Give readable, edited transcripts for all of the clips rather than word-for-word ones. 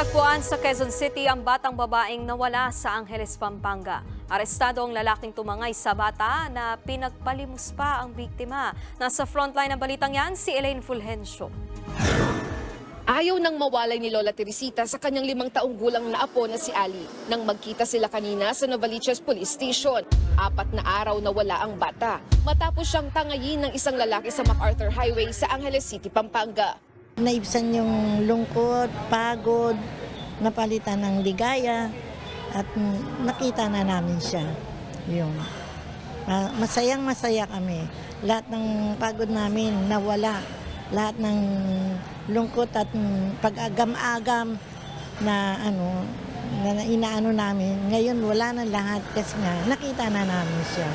Natagpuan sa Quezon City ang batang babaeng nawala sa Angeles, Pampanga. Arestado ang lalaking tumangay sa bata na pinagpalimos pa ang biktima. Nasa frontline ng balitang yan, si Elaine Fulgencio. Ayaw nang mawalay ni Lola Teresita sa kanyang 5 taong gulang na apo na si Ali nang magkita sila kanina sa Novaliches Police Station. 4 na araw na wala ang bata matapos siyang tangayin ng isang lalaki sa MacArthur Highway sa Angeles City, Pampanga. Naibsan yung lungkot, pagod, napalitan ng ligaya at nakita na namin siya. Masayang-masaya kami. Lahat ng pagod namin nawala. Lahat ng lungkot at pag-agam-agam na inaano namin. Ngayon wala na lahat kasi nga nakita na namin siya.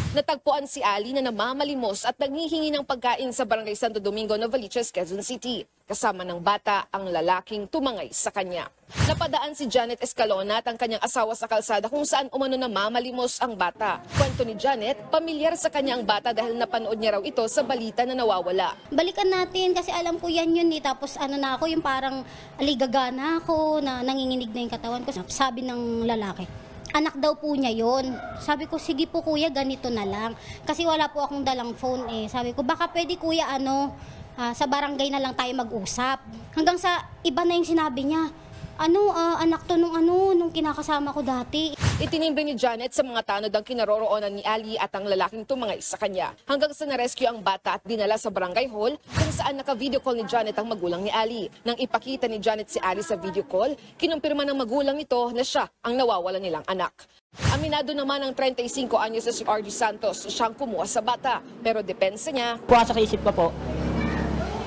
Natagpuan si Ali na namamalimos at nanghihingi ng pagkain sa Barangay Santo Domingo, Novaliches, Quezon City. Kasama ng bata ang lalaking tumangay sa kanya. Napadaan si Janet Escalona at ang kanyang asawa sa kalsada kung saan umano namamalimos ang bata. Kwento ni Janet, pamilyar sa kanya ang bata dahil napanood niya raw ito sa balita na nawawala. Balikan natin kasi alam ko yan yun eh. Tapos na ako yung parang aligagana ako na nanginginig na yung katawan ko. Sabi ng lalaki, anak daw po niya yon. Sabi ko, sige po kuya, ganito na lang. Kasi wala po akong dalang phone eh. Sabi ko, baka pwede kuya sa barangay na lang tayo mag-usap. Hanggang sa iba na yung sinabi niya. Anak to nung kinakasama ko dati. Itinimbre ni Janet sa mga tanod ang kinaroroonan ni Ali at ang lalaking tumangay sa kanya. Hanggang sa na-rescue ang bata at dinala sa barangay hall kung saan naka-video call ni Janet ang magulang ni Ali. Nang ipakita ni Janet si Ali sa video call, kinumpirma ng magulang nito na siya ang nawawalan nilang anak. Aminado naman ang 35 anyos na si RG Santos siyang kumuha sa bata. Pero depensa niya, puwasa sa isip ko po,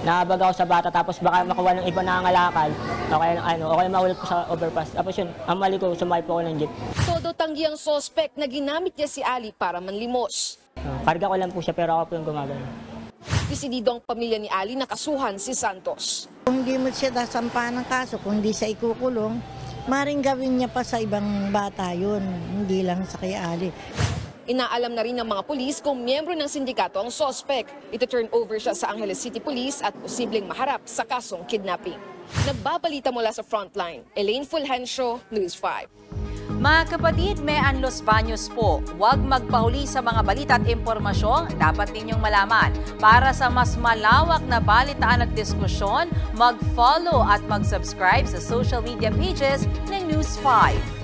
nakabag ako sa bata tapos baka makuha ng iba nangangalakal o kaya mahulog ko sa overpass. Tapos yun, ang mali ko, sumakay po ako ng jeep. Todo tanggi ang suspect na ginamit niya si Ali para manlimos. Karga ko lang po siya pero ako po yung gumagano. Desidido ang pamilya ni Ali na kasuhan si Santos. Kung hindi mo siya sampahan ng kaso, kung hindi siya ikukulong, maring gawin niya pa sa ibang bata yun, hindi lang sa kay Ali. Inaalam na rin ng mga pulis kung miyembro ng sindikato ang suspect. Ito-turn over siya sa Angeles City Police at posibleng maharap sa kasong kidnapping. Nagbabalita mula sa Frontline, Elaine Fulgencio, News 5. Mga kapatid, may Los Baños po. Huwag magpahuli sa mga balita at impormasyong dapat ninyong malaman. Para sa mas malawak na balitaan at diskusyon, mag-follow at mag-subscribe sa social media pages ng News 5.